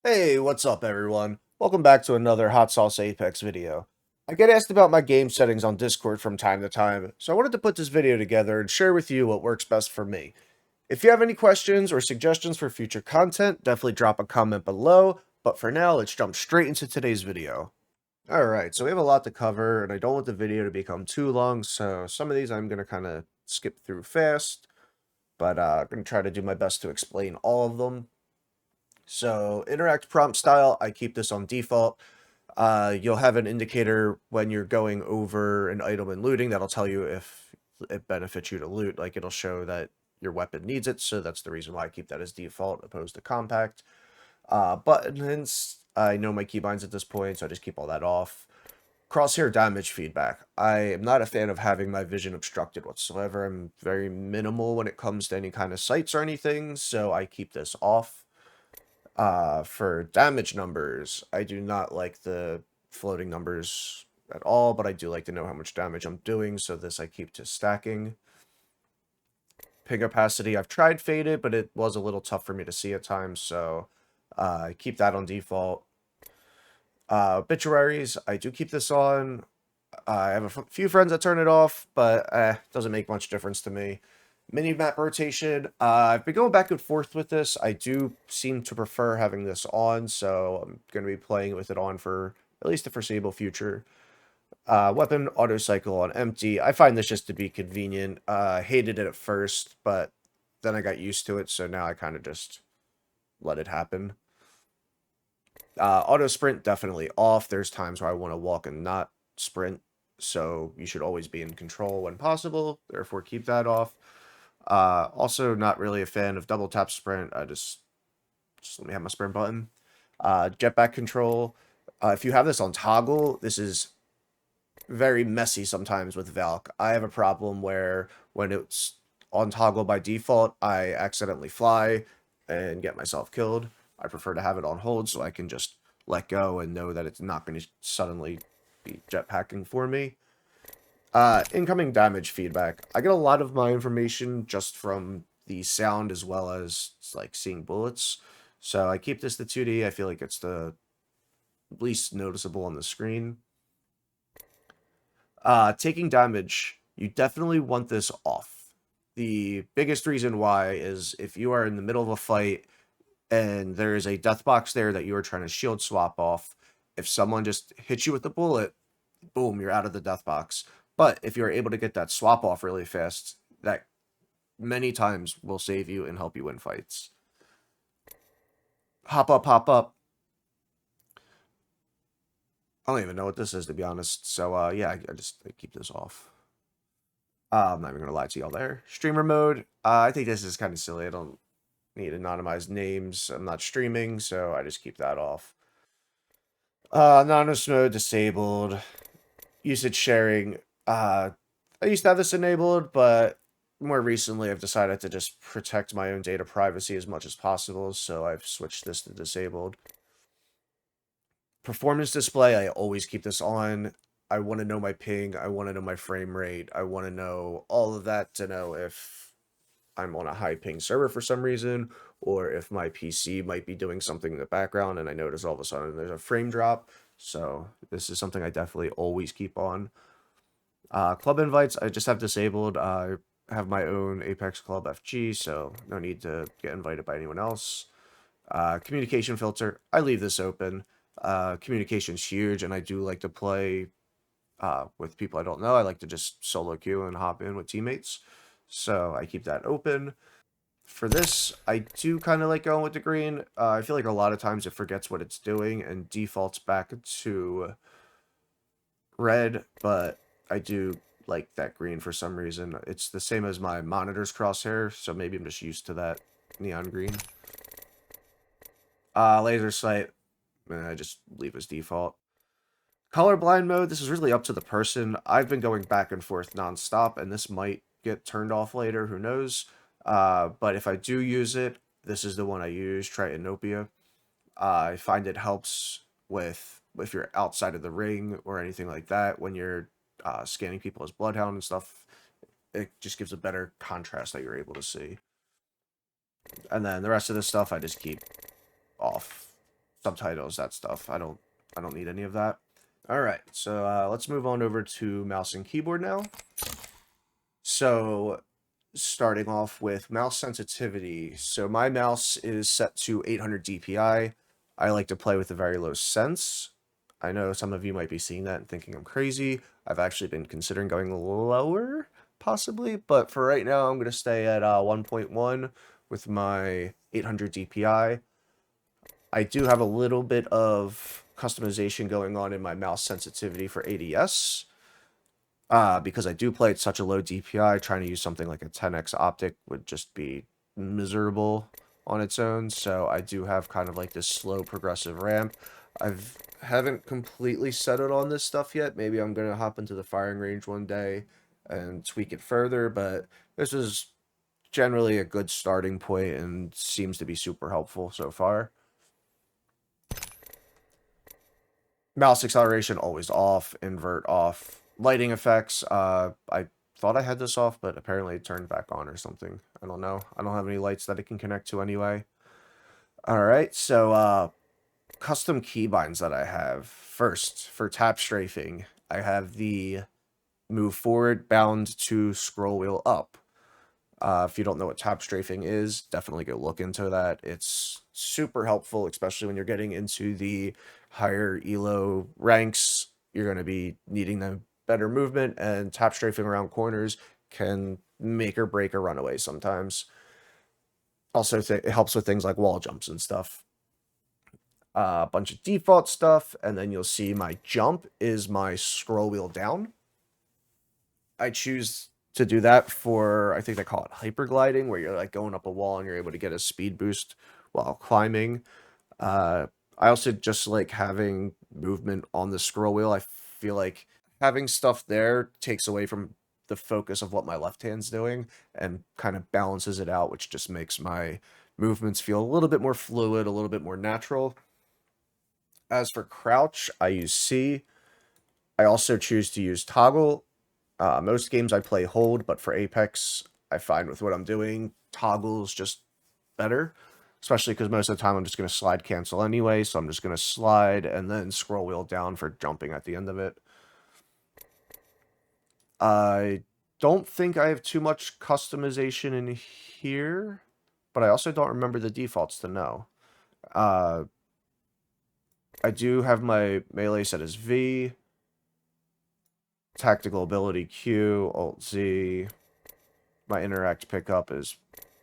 Hey, what's up everyone? Welcome back to another Hot Sauce Apex video. I get asked about my game settings on Discord from time to time, so I wanted to put this video together and share with you what works best for me. If you have any questions or suggestions for future content, definitely drop a comment below, but for now, let's jump straight into today's video. Alright, so we have a lot to cover, and I don't want the video to become too long, so some of these I'm going to kind of skip through fast, but I'm going to try to do my best to explain all of them. So interact prompt style, I keep this on default. You'll have an indicator when you're going over an item and looting that'll tell you if it benefits you to loot. Like it'll show that your weapon needs it, so that's the reason why I keep that as default opposed to compact. Buttons, I know my keybinds at this point, so I just keep all that off. Crosshair damage feedback. I am not a fan of having my vision obstructed whatsoever. I'm very minimal when it comes to any kind of sights or anything, so I keep this off. For damage numbers, I do not like the floating numbers at all, but I do like to know how much damage I'm doing, so this I keep to stacking. Ping opacity, I've tried faded, but it was a little tough for me to see at times, so I keep that on default. Obituaries, I do keep this on. I have a few friends that turn it off, but it doesn't make much difference to me. Mini-map rotation, I've been going back and forth with this. I do seem to prefer having this on, so I'm going to be playing with it on for at least the foreseeable future. Weapon auto cycle on empty. I find this just to be convenient. I hated it at first, but then I got used to it, so now I kind of just let it happen. Auto sprint definitely off. There's times where I want to walk and not sprint, so you should always be in control when possible. Therefore, keep that off. Also, not really a fan of double tap sprint. Just let me have my sprint button. Jetpack control. If you have this on toggle, this is very messy sometimes with Valk. I have a problem where when it's on toggle by default, I accidentally fly and get myself killed. I prefer to have it on hold so I can just let go and know that it's not going to suddenly be jetpacking for me. Incoming damage feedback. I get a lot of my information just from the sound as well as like seeing bullets. So I keep this to 2D. I feel like it's the least noticeable on the screen. Taking damage, you definitely want this off. The biggest reason why is if you are in the middle of a fight and there is a death box there that you are trying to shield swap off, if someone just hits you with a bullet, boom, you're out of the death box. But if you're able to get that swap off really fast, that many times will save you and help you win fights. Hop up, hop up. I don't even know what this is, to be honest. So, yeah, I keep this off. I'm not even gonna lie to y'all there. Streamer mode. I think this is kind of silly. I don't need anonymized names. I'm not streaming, so I just keep that off. Anonymous mode disabled. Usage sharing. I used to have this enabled, but more recently I've decided to just protect my own data privacy as much as possible, so I've switched this to disabled. Performance display, I always keep this on. I want to know my ping, I want to know my frame rate, I want to know all of that to know if I'm on a high ping server for some reason, or if my PC might be doing something in the background and I notice all of a sudden there's a frame drop. So this is something I definitely always keep on. Club invites, I just have disabled. I have my own Apex Club FG, so no need to get invited by anyone else. Communication filter, I leave this open. Communication's huge, and I do like to play with people I don't know. I like to just solo queue and hop in with teammates, so I keep that open. For this, I do kind of like going with the green. I feel like a lot of times it forgets what it's doing and defaults back to red, but I do like that green for some reason. It's the same as my monitor's crosshair, so maybe I'm just used to that neon green. Laser sight, I just leave as default. Colorblind mode, this is really up to the person. I've been going back and forth nonstop, and this might get turned off later, who knows. But if I do use it, this is the one I use, Tritanopia. I find it helps with if you're outside of the ring or anything like that, when you're scanning people as Bloodhound and stuff, it just gives a better contrast that you're able to see. And then the rest of this stuff I just keep off. subtitles, that stuff. I don't need any of that. All right, so let's move on over to mouse and keyboard now. So starting off with mouse sensitivity. So my mouse is set to 800 DPI. I like to play with a very low sense. I know some of you might be seeing that and thinking I'm crazy. I've actually been considering going lower, possibly, but for right now, I'm going to stay at 1.1 with my 800 DPI. I do have a little bit of customization going on in my mouse sensitivity for ADS. Because I do play at such a low DPI, trying to use something like a 10x optic would just be miserable on its own. So I do have kind of like this slow progressive ramp. Haven't completely settled on this stuff yet. Maybe I'm gonna hop into the firing range one day and tweak it further, but this is generally a good starting point and seems to be super helpful so far. Mouse acceleration always off, invert off. Lighting effects, I thought I had this off, but apparently it turned back on or something. I don't know. I don't have any lights that it can connect to anyway. Alright, so custom keybinds that I have. First, for tap strafing, I have the move forward, bound to scroll wheel up. If you don't know what tap strafing is, definitely go look into that. It's super helpful, especially when you're getting into the higher elo ranks. You're going to be needing the better movement, and tap strafing around corners can make or break a runaway sometimes. Also, it helps with things like wall jumps and stuff. A bunch of default stuff, and then you'll see my jump is my scroll wheel down. I choose to do that for, I think they call it hypergliding, where you're like going up a wall and you're able to get a speed boost while climbing. I also just like having movement on the scroll wheel. I feel like having stuff there takes away from the focus of what my left hand's doing and kind of balances it out, which just makes my movements feel a little bit more fluid, a little bit more natural. As for crouch, I use C. I also choose to use toggle. Most games I play hold, but for Apex, I find with what I'm doing, toggle's just better. Especially because most of the time I'm just going to slide cancel anyway, so I'm just going to slide and then scroll wheel down for jumping at the end of it. I don't think I have too much customization in here, but I also don't remember the defaults to know. I do have my melee set as V, tactical ability Q, Alt Z. My interact pickup is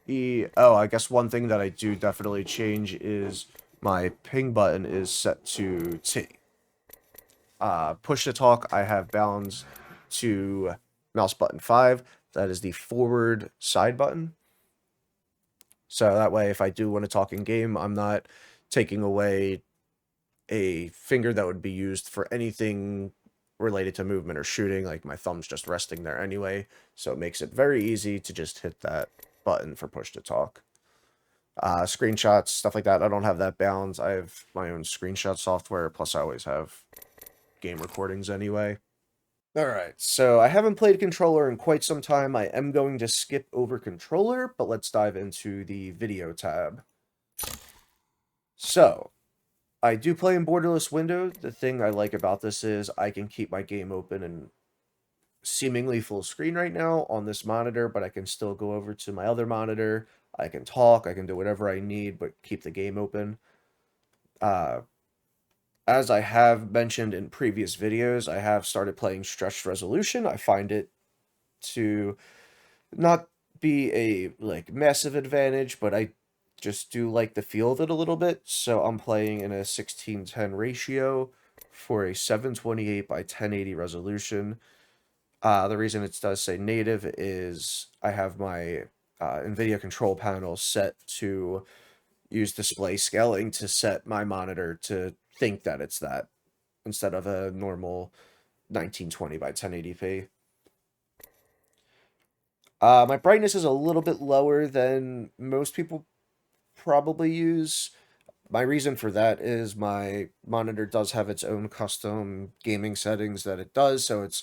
E. Oh, I guess one thing that I do definitely change is my ping button is set to T. Push to talk, I have bounds to mouse button 5. That is the forward side button. So that way, if I do want to talk in game, I'm not taking away a finger that would be used for anything related to movement or shooting. Like my thumb's just resting there anyway. So it makes it very easy to just hit that button for push to talk. Screenshots, stuff like that. I don't have that bounds. I have my own screenshot software. Plus, I always have game recordings anyway. Alright, so I haven't played controller in quite some time. I am going to skip over controller, but let's dive into the video tab. So, I do play in borderless window. The thing I like about this is I can keep my game open and seemingly full screen right now on this monitor, but I can still go over to my other monitor. I can talk, I can do whatever I need, but keep the game open. As I have mentioned in previous videos, I have started playing stretched resolution. I find it to not be a like massive advantage, but I just do like the feel of it a little bit. So I'm playing in a 16:10 ratio for a 728 by 1080 resolution. The reason it does say native is I have my NVIDIA control panel set to use display scaling to set my monitor to think that it's that instead of a normal 1920 by 1080p. My brightness is a little bit lower than most people probably use. My reason for that is my monitor does have its own custom gaming settings that it does, so it's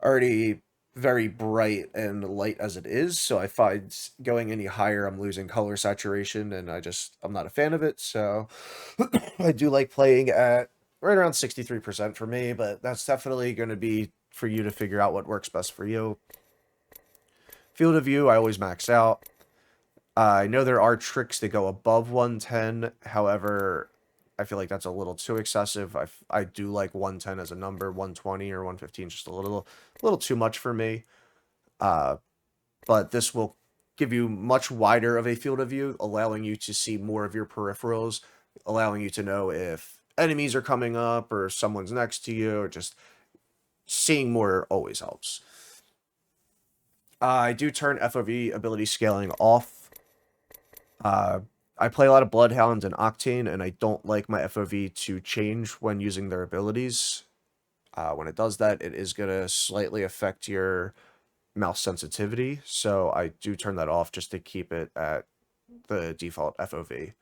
already very bright and light as it is, so I find going any higher, I'm losing color saturation, and I'm not a fan of it, so I do like playing at right around 63% for me, but that's definitely going to be for you to figure out what works best for you. Field of view, I always max out. I know there are tricks that go above 110, however, I feel like that's a little too excessive. I do like 110 as a number, 120 or 115 just a little too much for me. Uh, but this will give you much wider of a field of view, allowing you to see more of your peripherals, allowing you to know if enemies are coming up or someone's next to you, or just seeing more always helps. I do turn FOV ability scaling off. Uh, I play a lot of Bloodhounds and Octane, and I don't like my FOV to change when using their abilities. When it does that, it is going to slightly affect your mouse sensitivity, so I do turn that off just to keep it at the default FOV,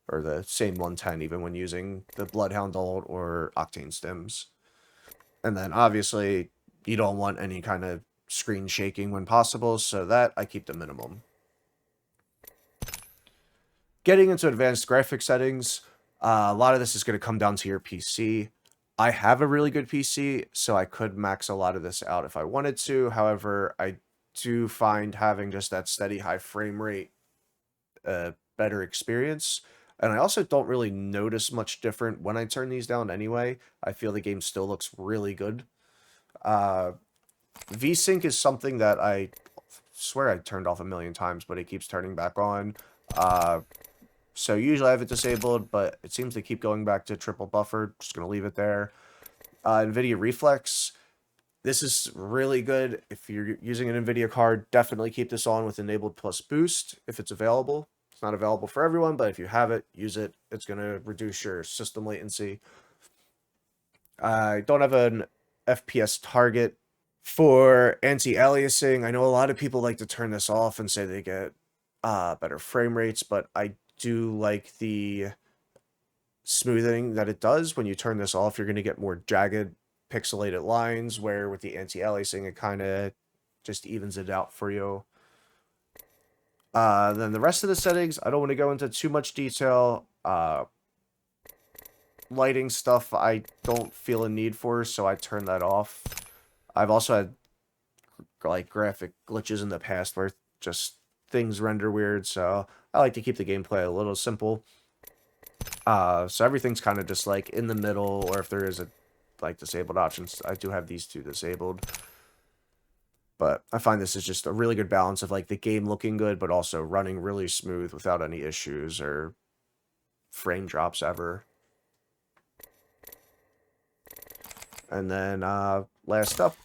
or the same 110 even when using the Bloodhound ult or Octane stims. And then obviously you don't want any kind of screen shaking when possible, so that I keep the minimum. Getting into advanced graphic settings, a lot of this is going to come down to your PC. I have a really good PC, so I could max a lot of this out if I wanted to. However, I do find having just that steady high frame rate a better experience. And I also don't really notice much different when I turn these down anyway. I feel the game still looks really good. Uh, VSync is something that I swear I turned off a million times, but it keeps turning back on. So usually I have it disabled, but it seems to keep going back to triple buffer. Just going to leave it there. NVIDIA Reflex. This is really good. If you're using an NVIDIA card, definitely keep this on with enabled plus boost if it's available. It's not available for everyone, but if you have it, use it. It's going to reduce your system latency. I don't have an FPS target. For anti-aliasing, I know a lot of people like to turn this off and say they get better frame rates, but I do like the smoothing that it does. When you turn this off, you're going to get more jagged, pixelated lines, where with the anti-aliasing, it kind of just evens it out for you. Then the rest of the settings, I don't want to go into too much detail. Lighting stuff, I don't feel a need for, so I turn that off. I've also had like graphic glitches in the past where just things render weird, so I like to keep the gameplay a little simple. So everything's kind of just like in the middle, or if there is a like disabled options, I do have these two disabled. But I find this is just a really good balance of like the game looking good, but also running really smooth without any issues or frame drops ever. And then last up,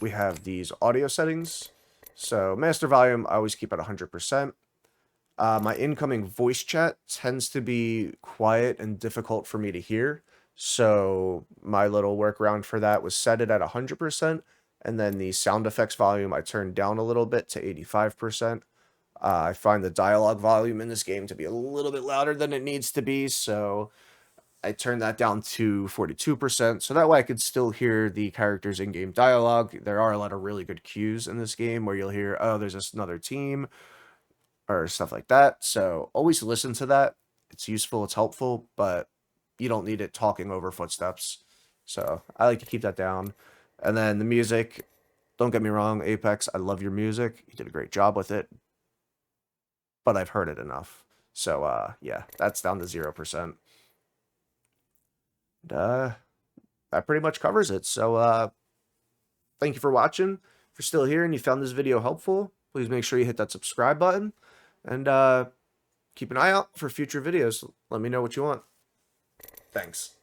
we have these audio settings. So master volume, I always keep at 100%. My incoming voice chat tends to be quiet and difficult for me to hear. So my little workaround for that was set it at 100%. And then the sound effects volume, I turned down a little bit to 85%. I find the dialogue volume in this game to be a little bit louder than it needs to be. So I turned that down to 42%, so that way I could still hear the characters' in-game dialogue. There are a lot of really good cues in this game where you'll hear, oh, there's this another team, or stuff like that. So always listen to that. It's useful, it's helpful, but you don't need it talking over footsteps. So I like to keep that down. And then the music, don't get me wrong, Apex, I love your music. You did a great job with it, but I've heard it enough. So yeah, that's down to 0%. That pretty much covers it. So thank you for watching. If you're still here and you found this video helpful, please make sure you hit that subscribe button, and keep an eye out for future videos. Let me know what you want. Thanks.